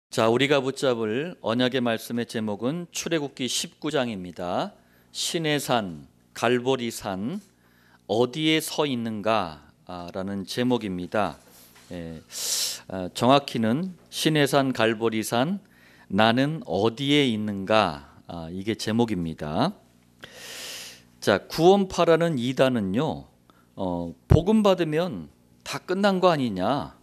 자, 우리가 붙잡을 언약의 말씀의 제목은 출애굽기 19장입니다. 신의 산, 갈보리 산, 어디에 서 있는가라는 제목입니다. 정확히는 신의 산, 갈보리 산, 나는 어디에 있는가, 이게 제목입니다. 자, 구원파라는 이단은요, 복음 받으면 다 끝난 거 아니냐,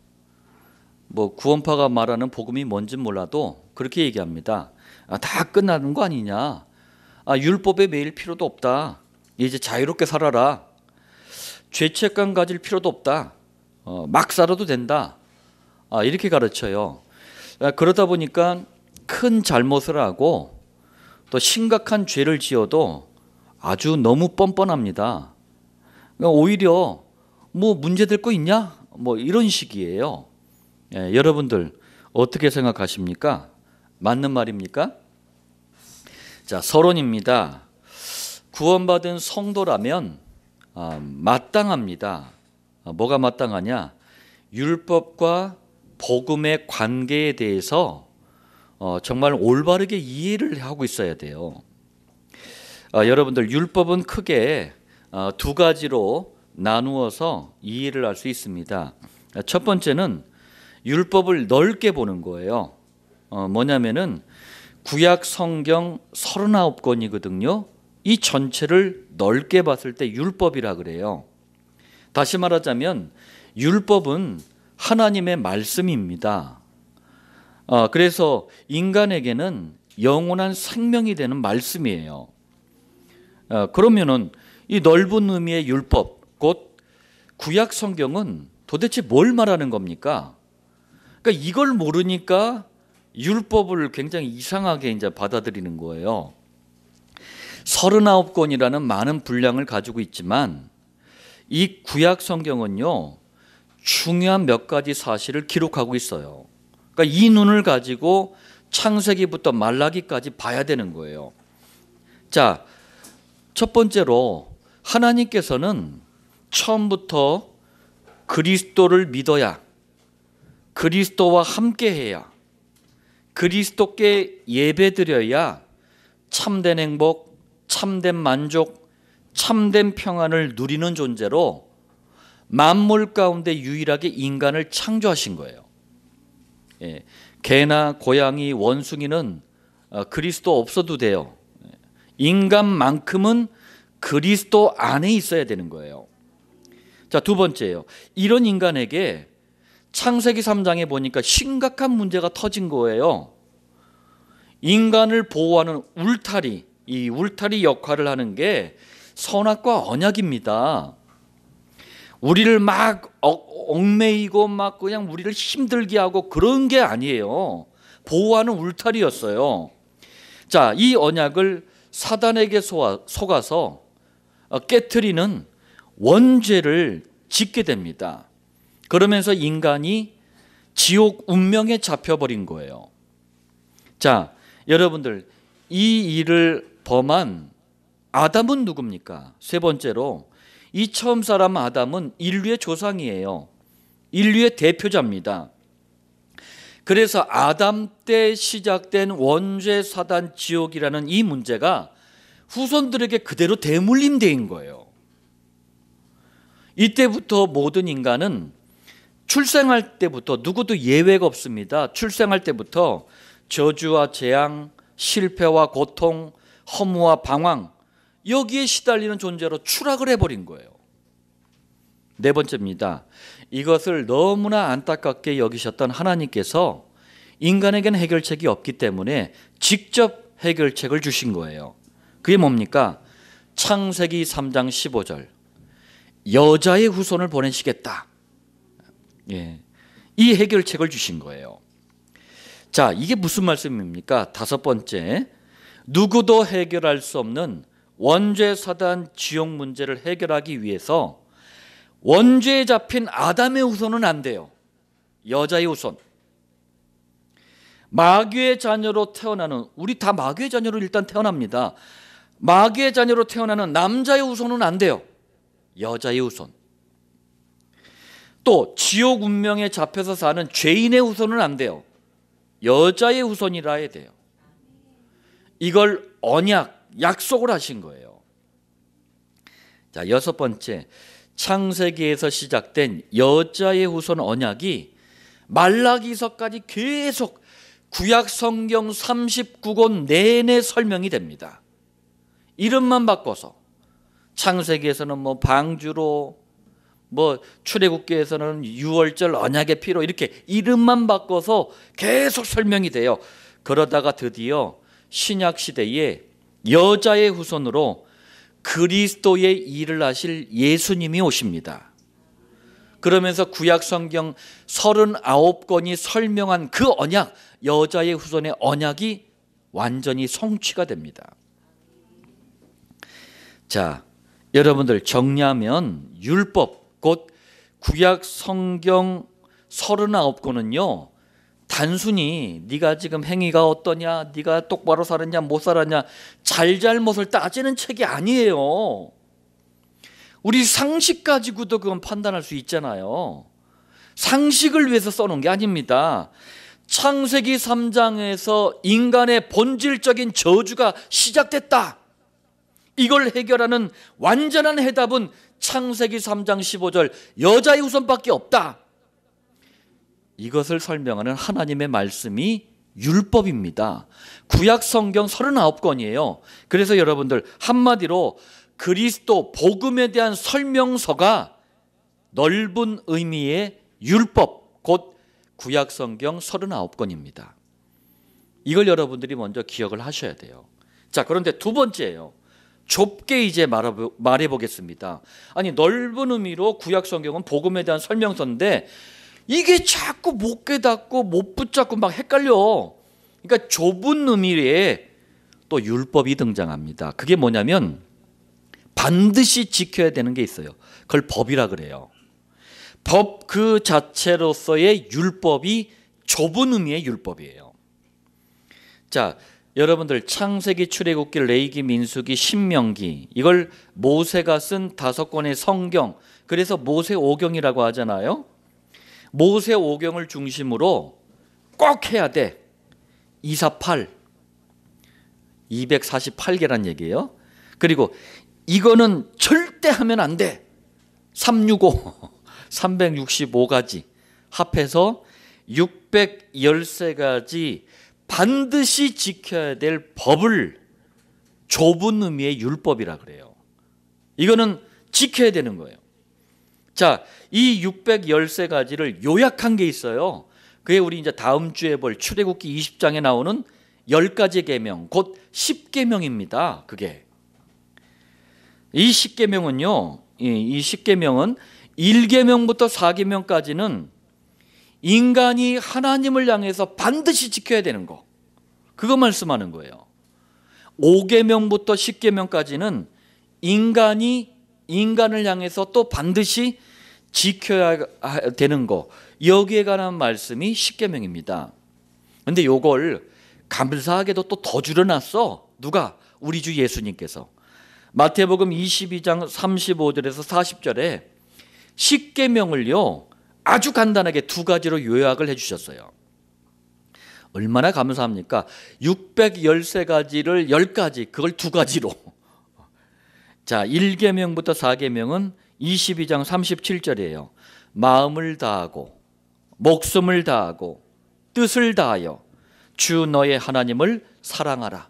구원파가 말하는 복음이 뭔지 몰라도 그렇게 얘기합니다. 다 끝나는 거 아니냐, 율법에 매일 필요도 없다, 이제 자유롭게 살아라, 죄책감 가질 필요도 없다, 막 살아도 된다, 이렇게 가르쳐요. 그러다 보니까 큰 잘못을 하고 또 심각한 죄를 지어도 아주 너무 뻔뻔합니다. 오히려 문제될 거 있냐, 이런 식이에요. 여러분들 어떻게 생각하십니까? 맞는 말입니까? 자, 서론입니다. 구원받은 성도라면 마땅합니다. 뭐가 마땅하냐? 율법과 복음의 관계에 대해서 정말 올바르게 이해를 하고 있어야 돼요. 여러분들, 율법은 크게 두 가지로 나누어서 이해를 할 수 있습니다. 첫 번째는 율법을 넓게 보는 거예요. 뭐냐면은 구약 성경 39권이거든요. 이 전체를 넓게 봤을 때 율법이라 그래요. 다시 말하자면 율법은 하나님의 말씀입니다. 그래서 인간에게는 영원한 생명이 되는 말씀이에요. 그러면은 이 넓은 의미의 율법, 곧 구약 성경은 도대체 뭘 말하는 겁니까? 그러니까 이걸 모르니까 율법을 굉장히 이상하게 이제 받아들이는 거예요. 39권이라는 많은 분량을 가지고 있지만 이 구약 성경은요, 중요한 몇 가지 사실을 기록하고 있어요. 그러니까 이 눈을 가지고 창세기부터 말라기까지 봐야 되는 거예요. 자, 첫 번째로 하나님께서는 처음부터 그리스도를 믿어야, 그리스도와 함께해야, 그리스도께 예배드려야 참된 행복, 참된 만족, 참된 평안을 누리는 존재로 만물 가운데 유일하게 인간을 창조하신 거예요. 개나 고양이, 원숭이는 그리스도 없어도 돼요. 인간만큼은 그리스도 안에 있어야 되는 거예요. 자, 두 번째예요. 이런 인간에게 창세기 3장에 보니까 심각한 문제가 터진 거예요. 인간을 보호하는 울타리, 이 울타리 역할을 하는 게 선악과 언약입니다. 우리를 막 얽매이고 막 그냥 우리를 힘들게 하고 그런 게 아니에요. 보호하는 울타리였어요. 자, 이 언약을 사단에게 속아서 깨트리는 원죄를 짓게 됩니다. 그러면서 인간이 지옥 운명에 잡혀버린 거예요. 자, 여러분들, 이 일을 범한 아담은 누굽니까? 세 번째로, 이 처음 사람 아담은 인류의 조상이에요. 인류의 대표자입니다. 그래서 아담 때 시작된 원죄, 사단, 지옥이라는 이 문제가 후손들에게 그대로 대물림된 거예요. 이때부터 모든 인간은 출생할 때부터, 누구도 예외가 없습니다. 출생할 때부터 저주와 재앙, 실패와 고통, 허무와 방황, 여기에 시달리는 존재로 추락을 해버린 거예요. 네 번째입니다. 이것을 너무나 안타깝게 여기셨던 하나님께서 인간에게는 해결책이 없기 때문에 직접 해결책을 주신 거예요. 그게 뭡니까? 창세기 3장 15절, 여자의 후손을 보내시겠다. 이 해결책을 주신 거예요. 자, 이게 무슨 말씀입니까? 다섯 번째, 누구도 해결할 수 없는 원죄, 사단, 지옥 문제를 해결하기 위해서 원죄에 잡힌 아담의 후손은 안 돼요. 여자의 후손. 마귀의 자녀로 태어나는, 우리 다 마귀의 자녀로 일단 태어납니다. 마귀의 자녀로 태어나는 남자의 후손은 안 돼요. 여자의 후손. 또 지옥 운명에 잡혀서 사는 죄인의 후손은 안 돼요. 여자의 후손이라 해야 돼요. 이걸 언약, 약속을 하신 거예요. 자, 여섯 번째, 창세기에서 시작된 여자의 후손 언약이 말라기서까지 계속 구약 성경 39권 내내 설명이 됩니다. 이름만 바꿔서 창세기에서는 뭐 방주로, 뭐 출애굽기에서는 유월절 언약의 피로, 이렇게 이름만 바꿔서 계속 설명이 돼요. 그러다가 드디어 신약 시대에 여자의 후손으로 그리스도의 일을 하실 예수님이 오십니다. 그러면서 구약 성경 39권이 설명한 그 언약, 여자의 후손의 언약이 완전히 성취가 됩니다. 자, 여러분들 정리하면 율법, 곧 구약 성경 39권은요, 단순히 네가 지금 행위가 어떠냐, 네가 똑바로 살았냐 못 살았냐, 잘잘못을 따지는 책이 아니에요. 우리 상식 가지고도 그건 판단할 수 있잖아요. 상식을 위해서 써놓은 게 아닙니다. 창세기 3장에서 인간의 본질적인 저주가 시작됐다, 이걸 해결하는 완전한 해답은 창세기 3장 15절 여자의 후손밖에 없다, 이것을 설명하는 하나님의 말씀이 율법입니다. 구약 성경 39권이에요. 그래서 여러분들 한마디로 그리스도 복음에 대한 설명서가 넓은 의미의 율법, 곧 구약 성경 39권입니다. 이걸 여러분들이 먼저 기억을 하셔야 돼요. 자, 그런데 두 번째예요. 좁게 이제 말해 보겠습니다. 아니, 넓은 의미로 구약 성경은 복음에 대한 설명서인데 이게 자꾸 못 깨닫고 못 붙잡고 막 헷갈려. 그러니까 좁은 의미에 또 율법이 등장합니다. 그게 뭐냐면 반드시 지켜야 되는 게 있어요. 그걸 법이라 그래요. 법 그 자체로서의 율법이 좁은 의미의 율법이에요. 자, 여러분들 창세기, 출애굽기, 레위기, 민수기, 신명기, 이걸 모세가 쓴 5권의 성경, 그래서 모세오경이라고 하잖아요. 모세오경을 중심으로 꼭 해야 돼. 248, 248개란 얘기예요. 그리고 이거는 절대 하면 안 돼. 365, 365가지 합해서 613가지 반드시 지켜야 될 법을 좁은 의미의 율법이라 그래요. 이거는 지켜야 되는 거예요. 자, 이 613가지를 요약한 게 있어요. 그게 우리 이제 다음 주에 볼 출애굽기 20장에 나오는 10가지 계명, 곧 10계명입니다. 그게 이 10계명은요, 이 10계명은 1계명부터 4계명까지는 인간이 하나님을 향해서 반드시 지켜야 되는 거, 그거 말씀하는 거예요. 5계명부터 10계명까지는 인간이 인간을 향해서 또 반드시 지켜야 되는 거, 여기에 관한 말씀이 10계명입니다. 근데 요걸 감사하게도 또 더 줄여놨어. 누가? 우리 주 예수님께서. 마태복음 22장 35절에서 40절에 10계명을요 아주 간단하게 2가지로 요약을 해주셨어요. 얼마나 감사합니까? 613가지를 10가지, 그걸 2가지로. 자, 1계명부터 4계명은 22장 37절이에요. 마음을 다하고 목숨을 다하고 뜻을 다하여 주 너의 하나님을 사랑하라,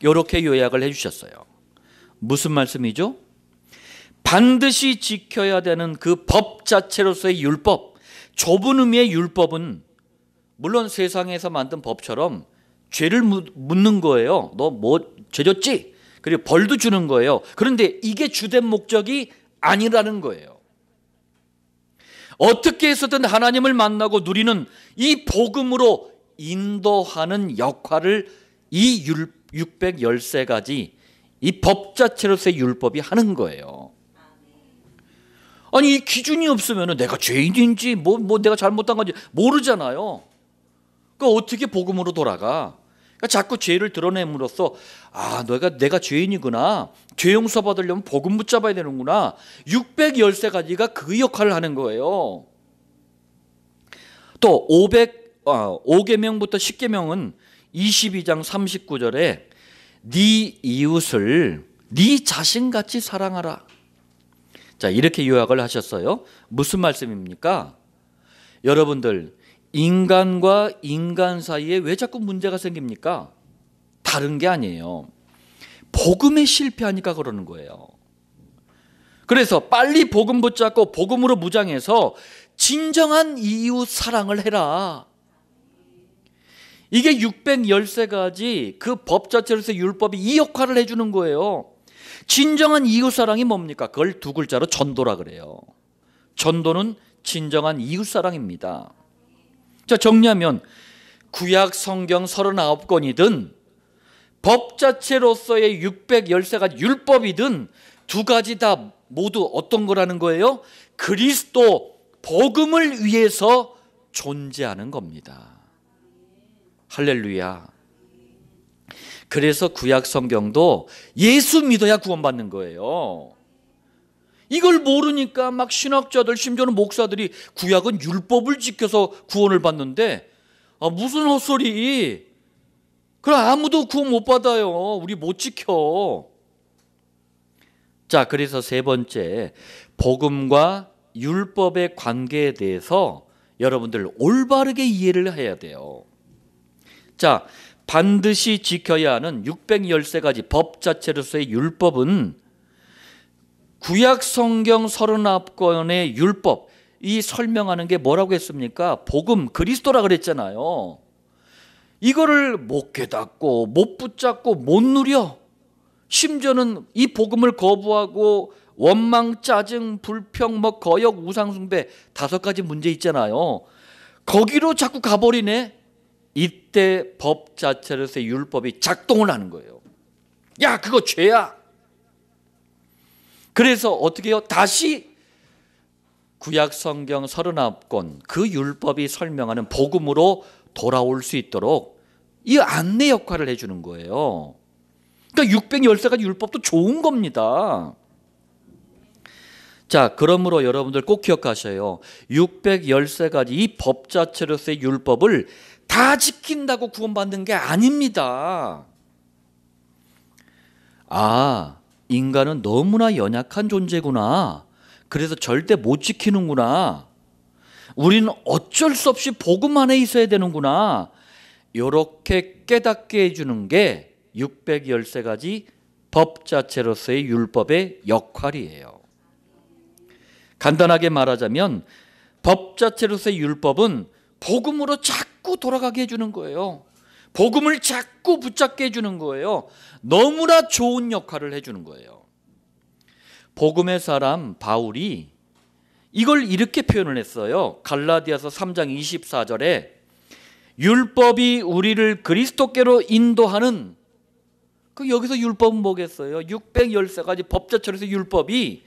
이렇게 요약을 해주셨어요. 무슨 말씀이죠? 반드시 지켜야 되는 그 법 자체로서의 율법, 좁은 의미의 율법은 물론 세상에서 만든 법처럼 죄를 묻는 거예요. 너 뭐 죄졌지? 그리고 벌도 주는 거예요. 그런데 이게 주된 목적이 아니라는 거예요. 어떻게 해서든 하나님을 만나고 누리는 이 복음으로 인도하는 역할을 이 613가지 이 법 자체로서의 율법이 하는 거예요. 아니, 이 기준이 없으면 내가 죄인인지 뭐 내가 잘못한 건지 모르잖아요. 그러니까 어떻게 복음으로 돌아가? 그러니까 자꾸 죄를 드러냄으로써 내가 죄인이구나, 죄 용서 받으려면 복음 붙잡아야 되는구나, 613가지가 그 역할을 하는 거예요. 또 5계명부터 10계명은 22장 39절에 네 이웃을 네 자신같이 사랑하라. 자, 이렇게 요약을 하셨어요. 무슨 말씀입니까? 여러분들, 인간과 인간 사이에 왜 자꾸 문제가 생깁니까? 다른 게 아니에요. 복음에 실패하니까 그러는 거예요. 그래서 빨리 복음 붙잡고 복음으로 무장해서 진정한 이웃 사랑을 해라. 이게 613가지 그 법 자체로서 율법이 이 역할을 해주는 거예요. 진정한 이웃 사랑이 뭡니까? 그걸 두 글자로 전도라 그래요. 전도는 진정한 이웃 사랑입니다. 자, 정리하면 구약 성경 39권이든 법 자체로서의 613가지 율법이든 두 가지 다 모두 어떤 거라는 거예요? 그리스도 복음을 위해서 존재하는 겁니다. 할렐루야. 그래서 구약 성경도 예수 믿어야 구원받는 거예요. 이걸 모르니까 막 신학자들, 심지어는 목사들이 구약은 율법을 지켜서 구원을 받는데, 무슨 헛소리. 그럼 아무도 구원 못 받아요. 우리 못 지켜. 자, 그래서 세 번째, 복음과 율법의 관계에 대해서 여러분들 올바르게 이해를 해야 돼요. 자, 반드시 지켜야 하는 613가지 법 자체로서의 율법은 구약 성경 39권의 율법, 이 설명하는 게 뭐라고 했습니까? 복음, 그리스도라 그랬잖아요. 이거를 못 깨닫고 못 붙잡고 못 누려, 심지어는 이 복음을 거부하고 원망, 짜증, 불평, 거역, 우상숭배 5가지 문제 있잖아요. 거기로 자꾸 가버리네. 이때 법 자체로서의 율법이 작동을 하는 거예요. 야, 그거 죄야. 그래서 어떻게 해요? 다시 구약 성경 39권 그 율법이 설명하는 복음으로 돌아올 수 있도록 이 안내 역할을 해주는 거예요. 그러니까 613가지 율법도 좋은 겁니다. 자, 그러므로 여러분들 꼭 기억하셔요. 613가지 이 법 자체로서의 율법을 다 지킨다고 구원받는 게 아닙니다. 인간은 너무나 연약한 존재구나. 그래서 절대 못 지키는구나. 우리는 어쩔 수 없이 복음 안에 있어야 되는구나. 이렇게 깨닫게 해주는 게 613가지 법 자체로서의 율법의 역할이에요. 간단하게 말하자면 법 자체로서의 율법은 복음으로 자꾸 돌아가게 해주는 거예요. 복음을 자꾸 붙잡게 해주는 거예요. 너무나 좋은 역할을 해주는 거예요. 복음의 사람 바울이 이걸 이렇게 표현을 했어요. 갈라디아서 3장 24절에 율법이 우리를 그리스도께로 인도하는, 여기서 율법은 뭐겠어요? 613가지 법 자체로서 율법이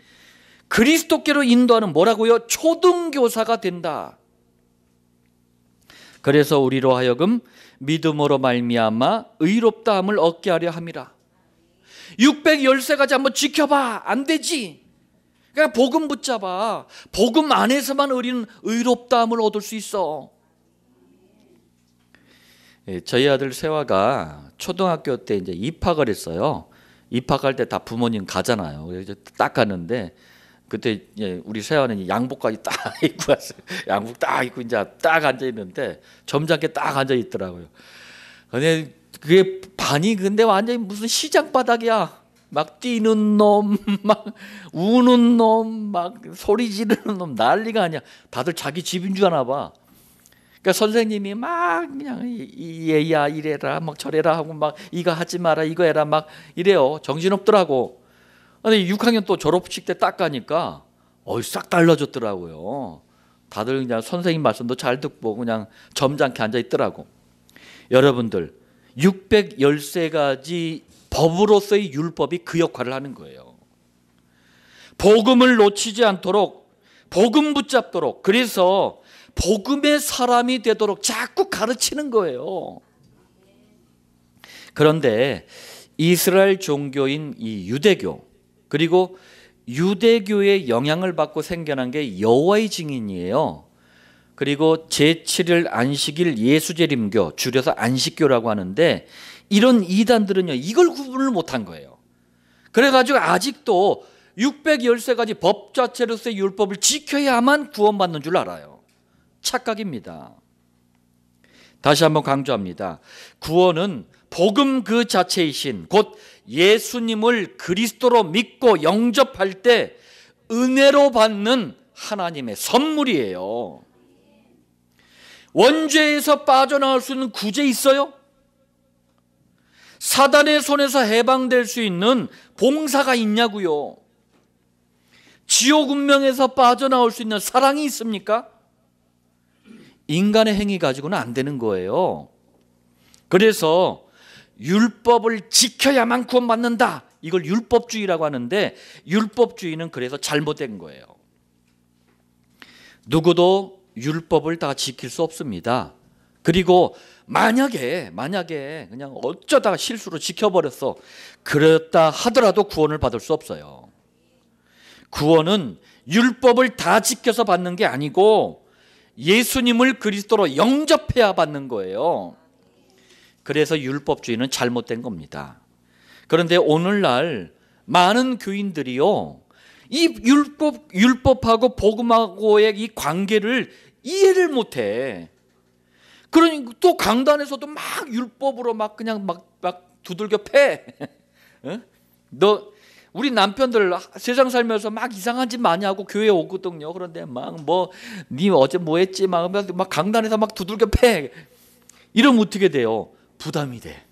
그리스도께로 인도하는 뭐라고요? 초등교사가 된다. 그래서 우리로 하여금 믿음으로 말미암아 의롭다함을 얻게 하려 함이라. 613가지 한번 지켜봐. 안 되지. 그러니까 복음 붙잡아. 복음 안에서만 우리는 의롭다함을 얻을 수 있어. 저희 아들 세화가 초등학교 때 이제 입학을 했어요. 입학할 때 다 부모님 가잖아요. 그래서 딱 갔는데 그때 우리 세화는 양복까지 딱 입고 왔어요. 양복 딱 입고 이제 딱 앉아 있는데 점잖게 딱 앉아 있더라고요. 근데 그게 반이 근데 완전히 무슨 시장 바닥이야. 막 뛰는 놈, 막 우는 놈, 막 소리 지르는 놈, 난리가 아니야. 다들 자기 집인 줄 아나 봐. 그러니까 선생님이 막 그냥 얘야 이래라, 막 저래라 하고 막 이거 하지 마라, 이거 해라 막 이래요. 정신없더라고. 근데 6학년 또 졸업식 때 딱 가니까 싹 달라졌더라고요. 다들 그냥 선생님 말씀도 잘 듣고 그냥 점잖게 앉아 있더라고. 여러분들 613가지 법으로서의 율법이 그 역할을 하는 거예요. 복음을 놓치지 않도록, 복음 붙잡도록, 그래서 복음의 사람이 되도록 자꾸 가르치는 거예요. 그런데 이스라엘 종교인 이 유대교, 그리고 유대교의 영향을 받고 생겨난 게 여호와의 증인이에요. 그리고 제7일 안식일 예수재림교, 줄여서 안식교라고 하는데, 이런 이단들은요 이걸 구분을 못한 거예요. 그래가지고 아직도 613가지 법 자체로서의 율법을 지켜야만 구원받는 줄 알아요. 착각입니다. 다시 한번 강조합니다. 구원은 복음 그 자체이신 곧 예수님을 그리스도로 믿고 영접할 때 은혜로 받는 하나님의 선물이에요. 원죄에서 빠져나올 수 있는 구제 있어요? 사단의 손에서 해방될 수 있는 봉사가 있냐고요? 지옥 운명에서 빠져나올 수 있는 사랑이 있습니까? 인간의 행위 가지고는 안 되는 거예요. 그래서 율법을 지켜야만 구원받는다, 이걸 율법주의라고 하는데, 율법주의는 그래서 잘못된 거예요. 누구도 율법을 다 지킬 수 없습니다. 그리고 만약에 그냥 어쩌다가 실수로 지켜버렸어, 그랬다 하더라도 구원을 받을 수 없어요. 구원은 율법을 다 지켜서 받는 게 아니고 예수님을 그리스도로 영접해야 받는 거예요. 그래서 율법주의는 잘못된 겁니다. 그런데 오늘날 많은 교인들이요, 이 율법하고 복음하고의 이 관계를 이해를 못해. 그러니 또 강단에서도 막 율법으로 막 그냥 막 두들겨 패. 우리 남편들 세상 살면서 막 이상한 짓 많이 하고 교회 오거든요. 그런데 막 니 어제 뭐 했지? 막 강단에서 막 두들겨 패. 이러면 어떻게 돼요? 부담이 돼.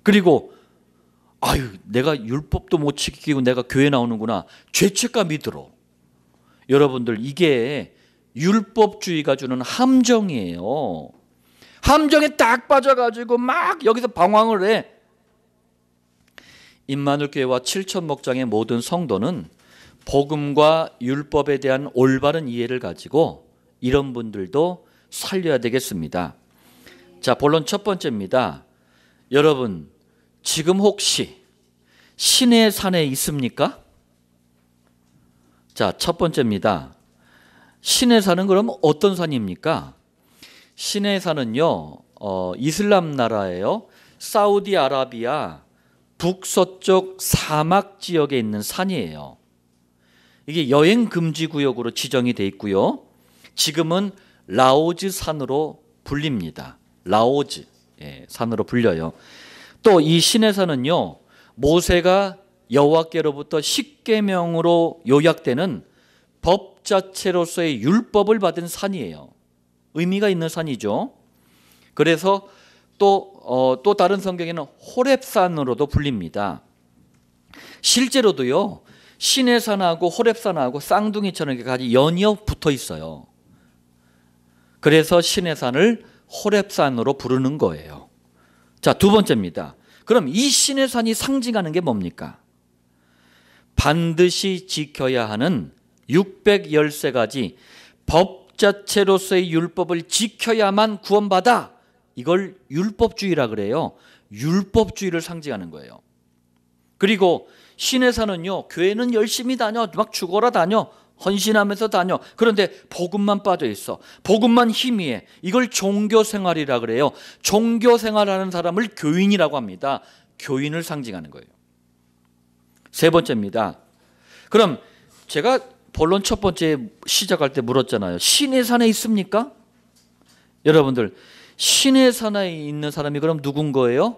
그리고 내가 율법도 못 지키고 내가 교회 나오는구나, 죄책감이 들어. 여러분들, 이게 율법주의가 주는 함정이에요. 함정에 딱 빠져가지고 막 여기서 방황을 해. 임마누엘교회와 7천목장의 모든 성도는 복음과 율법에 대한 올바른 이해를 가지고 이런 분들도 살려야 되겠습니다. 자, 본론 첫 번째입니다. 여러분, 지금 혹시 신의 산에 있습니까? 자, 첫 번째입니다. 신의 산은 그럼 어떤 산입니까? 신의 산은요, 이슬람 나라예요. 사우디아라비아 북서쪽 사막 지역에 있는 산이에요. 이게 여행 금지 구역으로 지정이 돼 있고요. 지금은 라오즈 산으로 불립니다. 라오즈 산으로 불려요. 또 이 신의 산은요, 모세가 여호와께로부터 십계명으로 요약되는 법 자체로서의 율법을 받은 산이에요. 의미가 있는 산이죠. 그래서 또 다른 성경에는 호렙산으로도 불립니다. 실제로도요, 신의 산하고 호렙산하고 쌍둥이처럼 이렇게 연이어 붙어 있어요. 그래서 신의 산을 호렙산으로 부르는 거예요. 자, 두 번째입니다. 그럼 이 신의 산이 상징하는 게 뭡니까? 반드시 지켜야 하는 613가지 법 자체로서의 율법을 지켜야만 구원받아. 이걸 율법주의라 그래요. 율법주의를 상징하는 거예요. 그리고 신의 산은요, 교회는 열심히 다녀, 막 죽어라 다녀, 헌신하면서 다녀. 그런데 복음만 빠져 있어. 복음만 희미해. 이걸 종교생활이라 그래요. 종교생활하는 사람을 교인이라고 합니다. 교인을 상징하는 거예요. 세 번째입니다. 그럼 제가 본론 첫 번째 시작할 때 물었잖아요. 신의 산에 있습니까? 여러분들, 신의 산에 있는 사람이 그럼 누군 거예요?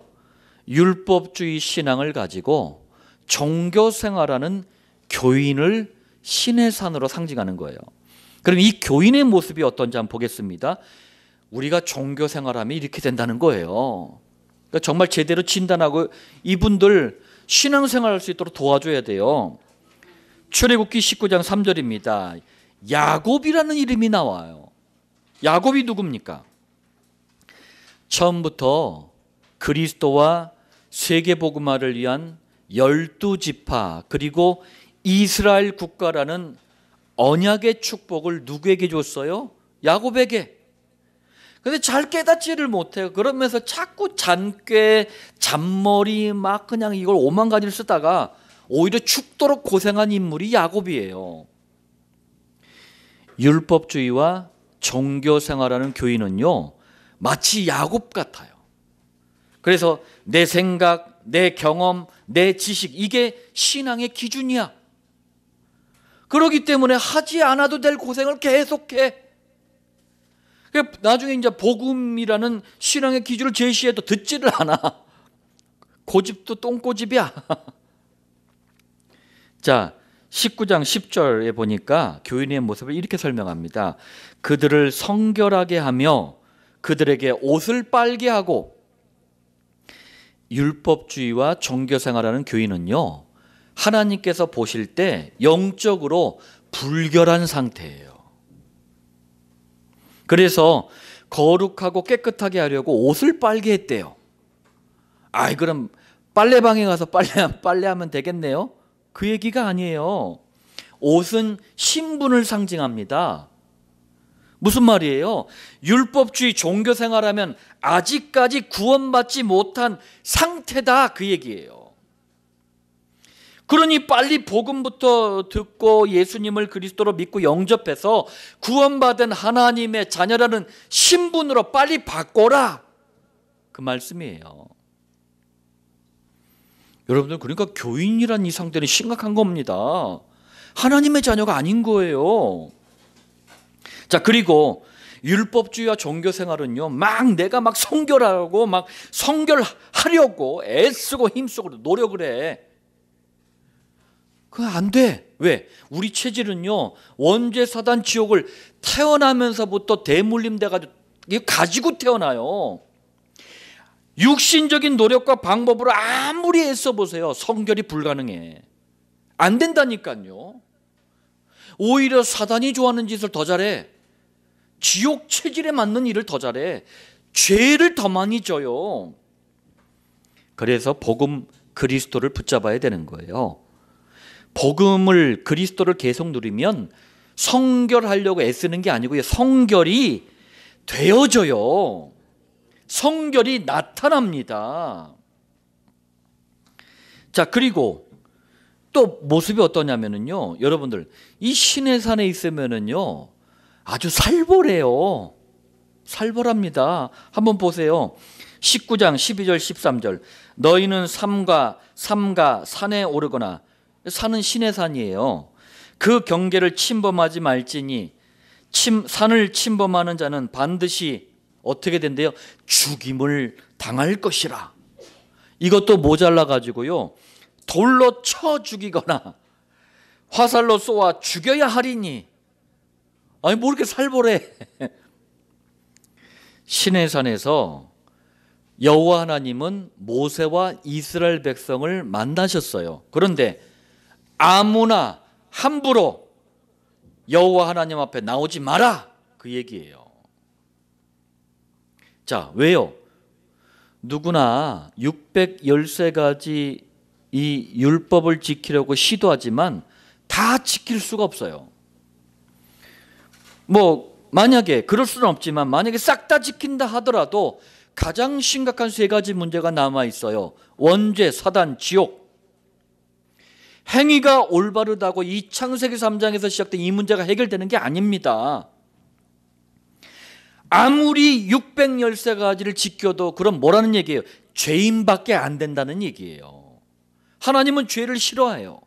율법주의 신앙을 가지고 종교생활하는 교인을 신의 산으로 상징하는 거예요. 그럼 이 교인의 모습이 어떤지 한번 보겠습니다. 우리가 종교생활하면 이렇게 된다는 거예요. 그러니까 정말 제대로 진단하고 이분들 신앙생활할 수 있도록 도와줘야 돼요. 출애굽기 19장 3절입니다. 야곱이라는 이름이 나와요. 야곱이 누굽니까? 처음부터 그리스도와 세계복음화를 위한 12지파 그리고 이스라엘 국가라는 언약의 축복을 누구에게 줬어요? 야곱에게. 근데 잘 깨닫지를 못해요. 그러면서 자꾸 잔꾀, 잔머리 막 그냥 이걸 5만 가지를 쓰다가 오히려 죽도록 고생한 인물이 야곱이에요. 율법주의와 종교 생활하는 교인은요, 마치 야곱 같아요. 그래서 내 생각, 내 경험, 내 지식, 이게 신앙의 기준이야. 그렇기 때문에 하지 않아도 될 고생을 계속해. 나중에 이제 복음이라는 신앙의 기준을 제시해도 듣지를 않아. 고집도 똥고집이야. 자, 19장 10절에 보니까 교인의 모습을 이렇게 설명합니다. 그들을 성결하게 하며 그들에게 옷을 빨게 하고. 율법주의와 종교생활하는 교인은요, 하나님께서 보실 때 영적으로 불결한 상태예요. 그래서 거룩하고 깨끗하게 하려고 옷을 빨게 했대요. 아이, 그럼 빨래방에 가서 빨래하면 되겠네요? 그 얘기가 아니에요. 옷은 신분을 상징합니다. 무슨 말이에요? 율법주의 종교생활하면 아직까지 구원받지 못한 상태다, 그 얘기예요. 그러니 빨리 복음부터 듣고 예수님을 그리스도로 믿고 영접해서 구원받은 하나님의 자녀라는 신분으로 빨리 바꿔라, 그 말씀이에요. 여러분들, 그러니까 교인이란 이 상태는 심각한 겁니다. 하나님의 자녀가 아닌 거예요. 자, 그리고 율법주의와 종교생활은요, 내가 성결하고 성결하려고 애쓰고 힘쓰고 노력을 해. 그거 안 돼. 왜? 우리 체질은요, 원죄 사단 지옥을 태어나면서부터 대물림 돼가지고 가지고 태어나요. 육신적인 노력과 방법으로 아무리 애써 보세요, 성결이 불가능해. 안 된다니까요. 오히려 사단이 좋아하는 짓을 더 잘해. 지옥 체질에 맞는 일을 더 잘해. 죄를 더 많이 져요. 그래서 복음 그리스도를 붙잡아야 되는 거예요. 복음을, 그리스도를 계속 누리면 성결하려고 애쓰는 게 아니고요, 성결이 되어져요. 성결이 나타납니다. 자, 그리고 또 모습이 어떠냐면요, 여러분들, 이 시내산에 있으면은요, 아주 살벌해요. 살벌합니다. 한번 보세요. 19장 12절 13절. 너희는 삼가 산에 오르거나, 산은 시내산이에요. 그 경계를 침범하지 말지니 산을 침범하는 자는 반드시 어떻게 된대요? 죽임을 당할 것이라. 이것도 모자라 가지고요, 돌로 쳐 죽이거나 화살로 쏘아 죽여야 하리니. 아니, 뭐 이렇게 살벌해. 시내산에서 여호와 하나님은 모세와 이스라엘 백성을 만나셨어요. 그런데 아무나 함부로 여호와 하나님 앞에 나오지 마라, 그 얘기예요. 자, 왜요? 누구나 613가지 이 율법을 지키려고 시도하지만 다 지킬 수가 없어요. 만약에 그럴 수는 없지만, 만약에 싹 다 지킨다 하더라도 가장 심각한 3가지 문제가 남아 있어요. 원죄, 사단, 지옥. 행위가 올바르다고 이 창세기 3장에서 시작된 이 문제가 해결되는 게 아닙니다. 아무리 613가지를 지켜도 그럼 뭐라는 얘기예요? 죄인밖에 안 된다는 얘기예요. 하나님은 죄를 싫어해요.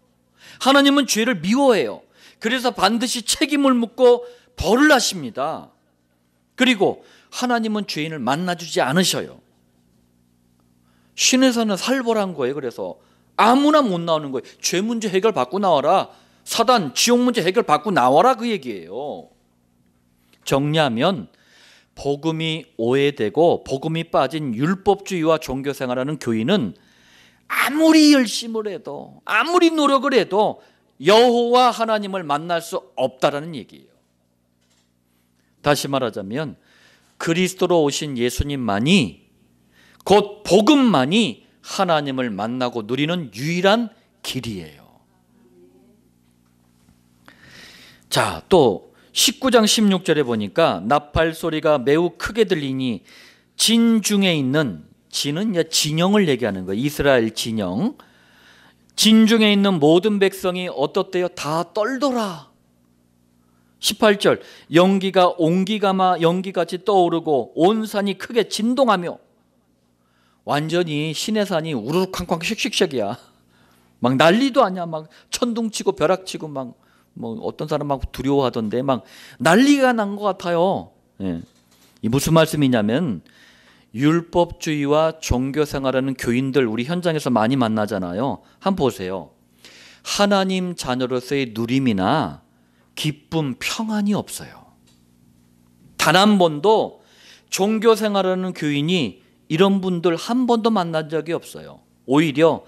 하나님은 죄를 미워해요. 그래서 반드시 책임을 묻고 벌을 하십니다. 그리고 하나님은 죄인을 만나주지 않으셔요. 신에서는 살벌한 거예요. 그래서 아무나 못 나오는 거예요. 죄 문제 해결 받고 나와라. 사단, 지옥 문제 해결 받고 나와라, 그 얘기예요. 정리하면 복음이 오해되고 복음이 빠진 율법주의와 종교생활하는 교인은 아무리 열심을 해도, 아무리 노력을 해도 여호와 하나님을 만날 수 없다라는 얘기예요. 다시 말하자면 그리스도로 오신 예수님만이, 곧 복음만이 하나님을 만나고 누리는 유일한 길이에요. 자, 또 19장 16절에 보니까 나팔 소리가 매우 크게 들리니 진 중에 있는, 진은 진영을 얘기하는 거예요. 이스라엘 진영. 진 중에 있는 모든 백성이 어떻대요? 다 떨더라. 18절 연기가 옹기가마 연기같이 떠오르고 온 산이 크게 진동하며. 완전히 시내산이 우르르쾅쾅 쉑쉑쉑이야. 막 난리도 아니야. 막 천둥치고 벼락치고 막 뭐 어떤 사람 막 두려워하던데 막 난리가 난 것 같아요. 예. 이 무슨 말씀이냐면 율법주의와 종교생활하는 교인들 우리 현장에서 많이 만나잖아요. 한번 보세요. 하나님 자녀로서의 누림이나 기쁨, 평안이 없어요. 단 한 번도 종교생활하는 교인이 이런 분들 한 번도 만난 적이 없어요. 오히려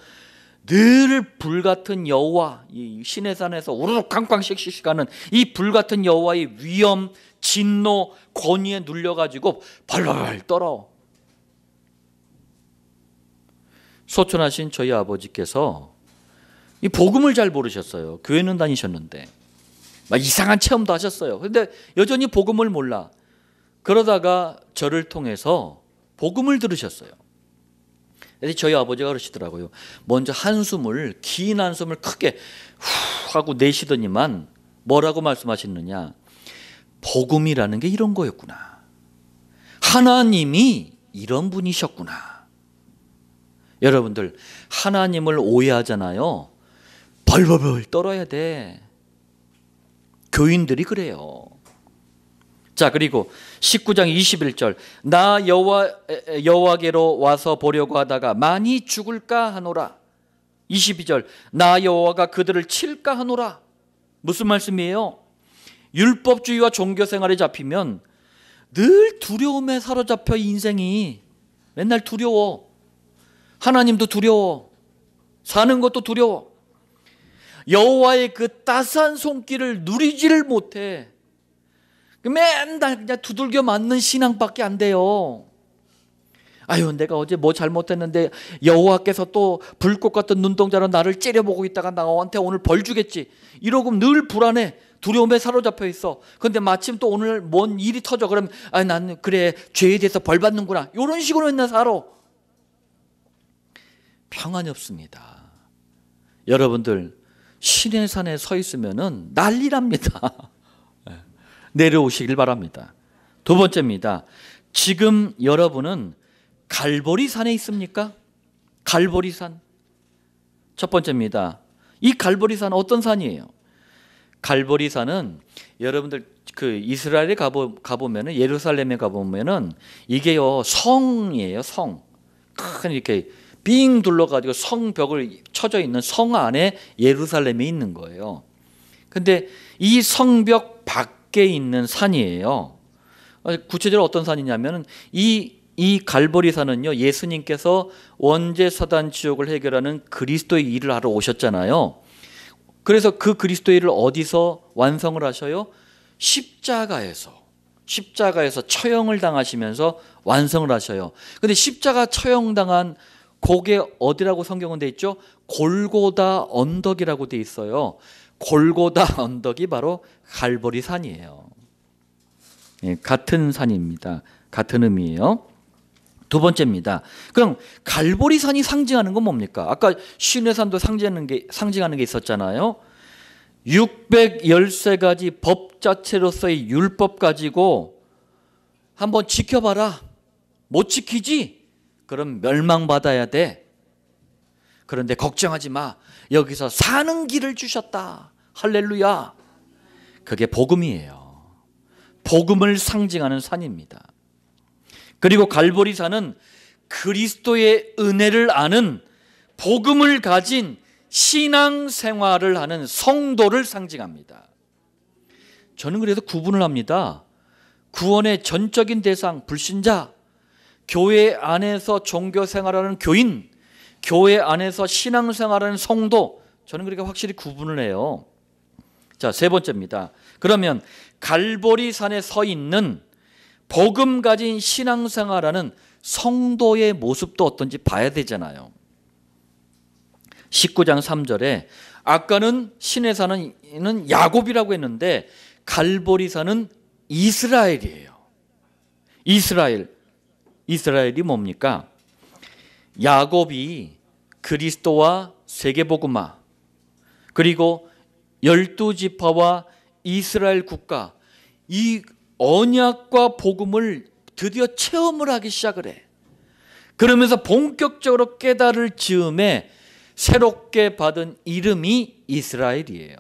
늘 불같은 여호와, 이 시내산에서 우르르 쾅쾅 씩씩하는 이 불같은 여호와의 위엄, 진노, 권위에 눌려가지고 벌벌 떨어. 소천하신 저희 아버지께서 이 복음을 잘 모르셨어요. 교회는 다니셨는데 막 이상한 체험도 하셨어요. 그런데 여전히 복음을 몰라. 그러다가 저를 통해서 복음을 들으셨어요. 그래서 저희 아버지가 그러시더라고요. 먼저 긴 한숨을 크게 후 하고 내쉬더니만 뭐라고 말씀하시느냐. 복음이라는 게 이런 거였구나. 하나님이 이런 분이셨구나. 여러분들 하나님을 오해하잖아요. 벌벌벌 떨어야 돼. 교인들이 그래요. 자, 그리고 19장 21절 나 여호와께로 와서 보려고 하다가 많이 죽을까 하노라. 22절 나 여호와가 그들을 칠까 하노라. 무슨 말씀이에요? 율법주의와 종교생활에 잡히면 늘 두려움에 사로잡혀 인생이. 맨날 두려워. 하나님도 두려워. 사는 것도 두려워. 여호와의 그 따스한 손길을 누리지를 못해. 맨날 그냥 두들겨 맞는 신앙밖에 안 돼요. 아유, 내가 어제 뭐 잘못했는데 여호와께서 또 불꽃 같은 눈동자로 나를 째려보고 있다가 나한테 오늘 벌 주겠지. 이러고 늘 불안해. 두려움에 사로잡혀 있어. 근데 마침 또 오늘 뭔 일이 터져. 그러면 난 그래 죄에 대해서 벌 받는구나. 이런 식으로 맨날 살아. 평안이 없습니다. 여러분들 시내산에 서 있으면은 난리납니다. 내려오시길 바랍니다. 두 번째입니다. 지금 여러분은 갈보리산에 있습니까? 갈보리산. 첫 번째입니다. 이 갈보리산 어떤 산이에요? 갈보리산은 여러분들 그 이스라엘에 가보면은 예루살렘에 가보면은 이게요 성이에요. 성. 큰 이렇게 빙 둘러가지고 성벽을 쳐져 있는 성 안에 예루살렘이 있는 거예요. 근데 이 성벽 밖에 있는 산이에요. 구체적으로 어떤 산이냐면은 이 갈보리산은요 예수님께서 원죄 사단 지옥을 해결하는 그리스도의 일을 하러 오셨잖아요. 그래서 그 그리스도의 일을 어디서 완성을 하셔요? 십자가에서 처형을 당하시면서 완성을 하셔요. 근데 십자가 처형당한 그게 어디라고 성경은 돼 있죠? 골고다 언덕이라고 돼 있어요. 골고다 언덕이 바로 갈보리산이에요. 예, 같은 산입니다. 같은 의미예요. 두 번째입니다. 그럼 갈보리산이 상징하는 건 뭡니까? 아까 시내산도 상징하는 게 있었잖아요. 613가지 법 자체로서의 율법 가지고 한번 지켜봐라. 못 지키지? 그럼 멸망받아야 돼. 그런데 걱정하지 마. 여기서 사는 길을 주셨다. 할렐루야. 그게 복음이에요. 복음을 상징하는 산입니다. 그리고 갈보리산은 그리스도의 은혜를 아는 복음을 가진 신앙생활을 하는 성도를 상징합니다. 저는 그래서 구분을 합니다. 구원의 전적인 대상 불신자, 교회 안에서 종교생활하는 교인, 교회 안에서 신앙생활하는 성도, 저는 그렇게 확실히 구분을 해요. 자, 세 번째입니다. 그러면 갈보리산에 서 있는 복음 가진 신앙생활하는 성도의 모습도 어떤지 봐야 되잖아요. 19장 3절에 아까는 시내산은 야곱이라고 했는데 갈보리산은 이스라엘이에요. 이스라엘이 뭡니까? 야곱이 그리스도와 세계복음화 그리고 12지파와 이스라엘 국가, 이 언약과 복음을 드디어 체험을 하기 시작을 해. 그러면서 본격적으로 깨달을 즈음에 새롭게 받은 이름이 이스라엘이에요.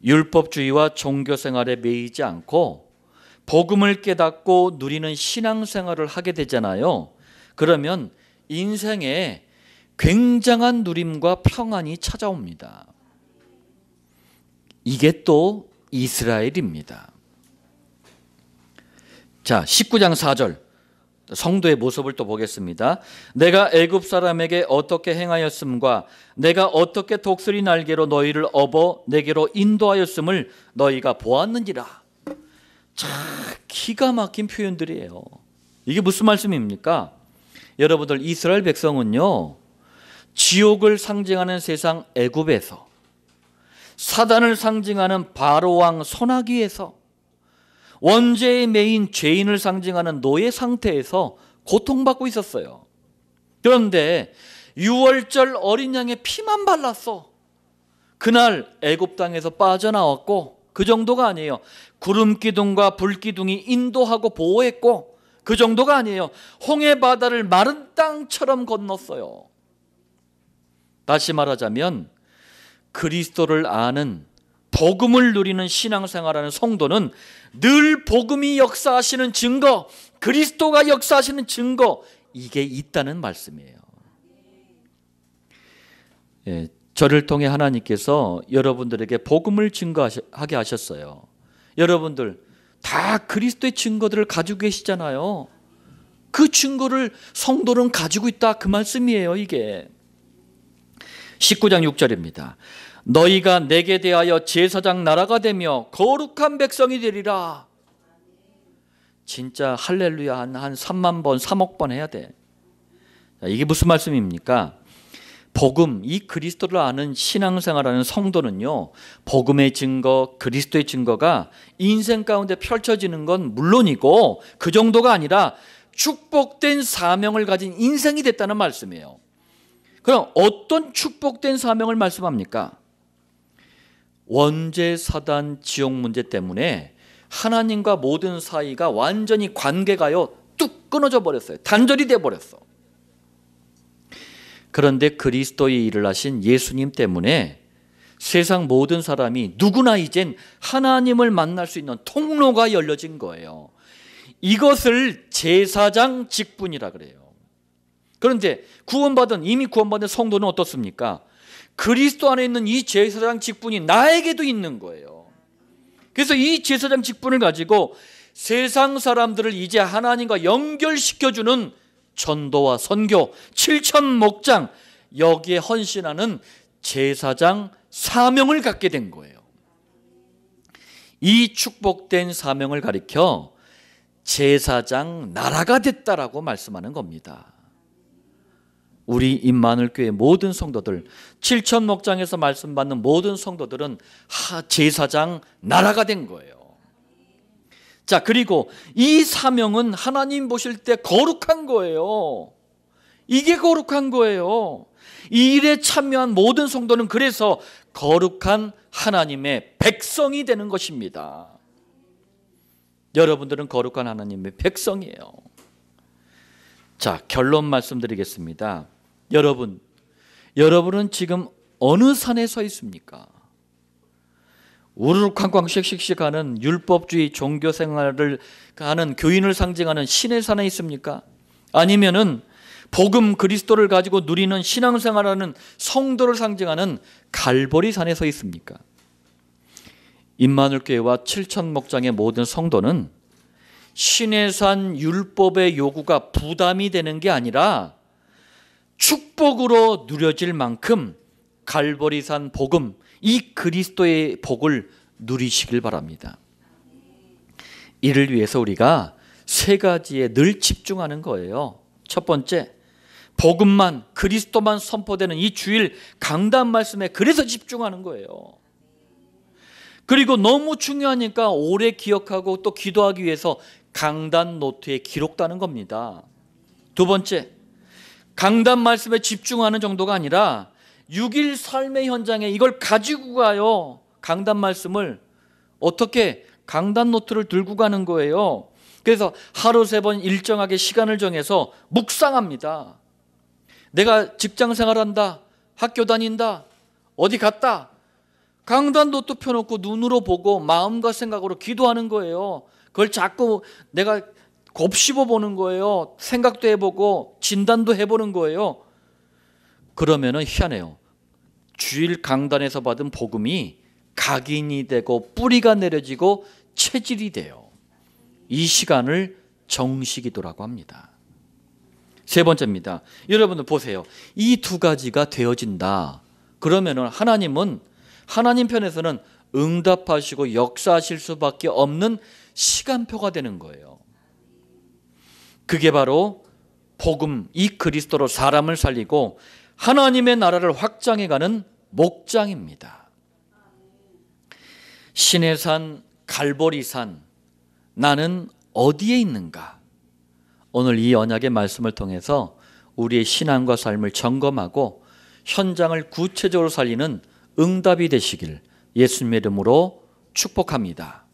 율법주의와 종교생활에 매이지 않고 복음을 깨닫고 누리는 신앙생활을 하게 되잖아요. 그러면 인생에 굉장한 누림과 평안이 찾아옵니다. 이게 또 이스라엘입니다. 자, 19장 4절 성도의 모습을 또 보겠습니다. 내가 애굽 사람에게 어떻게 행하였음과 내가 어떻게 독수리 날개로 너희를 업어 내게로 인도하였음을 너희가 보았느니라. 참 기가 막힌 표현들이에요. 이게 무슨 말씀입니까? 여러분들, 이스라엘 백성은요, 지옥을 상징하는 세상 애굽에서, 사단을 상징하는 바로왕 소나기에서, 원죄의 메인 죄인을 상징하는 노예 상태에서 고통받고 있었어요. 그런데 6월절 어린 양의 피만 발랐어. 그날 애굽 땅에서 빠져나왔고, 그 정도가 아니에요. 구름 기둥과 불 기둥이 인도하고 보호했고, 그 정도가 아니에요. 홍해 바다를 마른 땅처럼 건넜어요. 다시 말하자면 그리스도를 아는, 복음을 누리는 신앙생활하는 성도는 늘 복음이 역사하시는 증거, 그리스도가 역사하시는 증거, 이게 있다는 말씀이에요. 예, 저를 통해 하나님께서 여러분들에게 복음을 증거하게 하셨어요. 여러분들 다 그리스도의 증거들을 가지고 계시잖아요. 그 증거를 성도는 가지고 있다, 그 말씀이에요. 이게 19장 6절입니다. 너희가 내게 대하여 제사장 나라가 되며 거룩한 백성이 되리라. 진짜 할렐루야 한 3만 번, 3억 번 해야 돼. 이게 무슨 말씀입니까? 복음, 이 그리스도를 아는 신앙생활하는 성도는요, 복음의 증거, 그리스도의 증거가 인생 가운데 펼쳐지는 건 물론이고, 그 정도가 아니라 축복된 사명을 가진 인생이 됐다는 말씀이에요. 그럼 어떤 축복된 사명을 말씀합니까? 원죄, 사단, 지옥 문제 때문에 하나님과 모든 사이가 완전히 관계가요 뚝 끊어져 버렸어요. 단절이 돼 버렸어. 그런데 그리스도의 일을 하신 예수님 때문에 세상 모든 사람이 누구나 이젠 하나님을 만날 수 있는 통로가 열려진 거예요. 이것을 제사장 직분이라 그래요. 그런데 이미 구원받은 성도는 어떻습니까? 그리스도 안에 있는 이 제사장 직분이 나에게도 있는 거예요. 그래서 이 제사장 직분을 가지고 세상 사람들을 이제 하나님과 연결시켜주는 전도와 선교, 7천 목장, 여기에 헌신하는 제사장 사명을 갖게 된 거예요. 이 축복된 사명을 가리켜 제사장 나라가 됐다라고 말씀하는 겁니다. 우리 임마누엘 교회 모든 성도들, 7천 목장에서 말씀받는 모든 성도들은 제사장 나라가 된 거예요. 자, 그리고 이 사명은 하나님 보실 때 거룩한 거예요. 이게 거룩한 거예요. 이 일에 참여한 모든 성도는 그래서 거룩한 하나님의 백성이 되는 것입니다. 여러분들은 거룩한 하나님의 백성이에요. 자, 결론 말씀드리겠습니다. 여러분은 지금 어느 산에 서 있습니까? 우르르쾅쾅 씩씩씩 하는 율법주의 종교 생활을 하는 교인을 상징하는 신의 산에 있습니까? 아니면은 복음 그리스도를 가지고 누리는 신앙생활하는 성도를 상징하는 갈보리 산에 서 있습니까? 임마누엘 교회와 7천 목장의 모든 성도는 신의 산 율법의 요구가 부담이 되는 게 아니라 축복으로 누려질 만큼 갈보리산 복음, 이 그리스도의 복을 누리시길 바랍니다. 이를 위해서 우리가 세 가지에 늘 집중하는 거예요. 첫 번째, 복음만, 그리스도만 선포되는 이 주일 강단 말씀에 그래서 집중하는 거예요. 그리고 너무 중요하니까 오래 기억하고 또 기도하기 위해서 강단 노트에 기록하는 겁니다. 두 번째, 강단 말씀에 집중하는 정도가 아니라 6일 삶의 현장에 이걸 가지고 가요. 강단 말씀을 어떻게 강단 노트를 들고 가는 거예요. 그래서 하루 3번 일정하게 시간을 정해서 묵상합니다. 내가 직장 생활한다, 학교 다닌다, 어디 갔다, 강단 노트 펴놓고 눈으로 보고 마음과 생각으로 기도하는 거예요. 그걸 자꾸 내가 곱씹어 보는 거예요. 생각도 해보고 진단도 해보는 거예요. 그러면은 희한해요. 주일 강단에서 받은 복음이 각인이 되고 뿌리가 내려지고 체질이 돼요. 이 시간을 정식기도라고 합니다. 3번째입니다. 여러분들 보세요. 이 2가지가 되어진다. 그러면은 하나님은 하나님 편에서는 응답하시고 역사하실 수밖에 없는 시간표가 되는 거예요. 그게 바로 복음, 이 그리스도로 사람을 살리고 하나님의 나라를 확장해가는 목장입니다. 시내산, 갈보리산, 나는 어디에 있는가? 오늘 이 언약의 말씀을 통해서 우리의 신앙과 삶을 점검하고 현장을 구체적으로 살리는 응답이 되시길 예수님의 이름으로 축복합니다.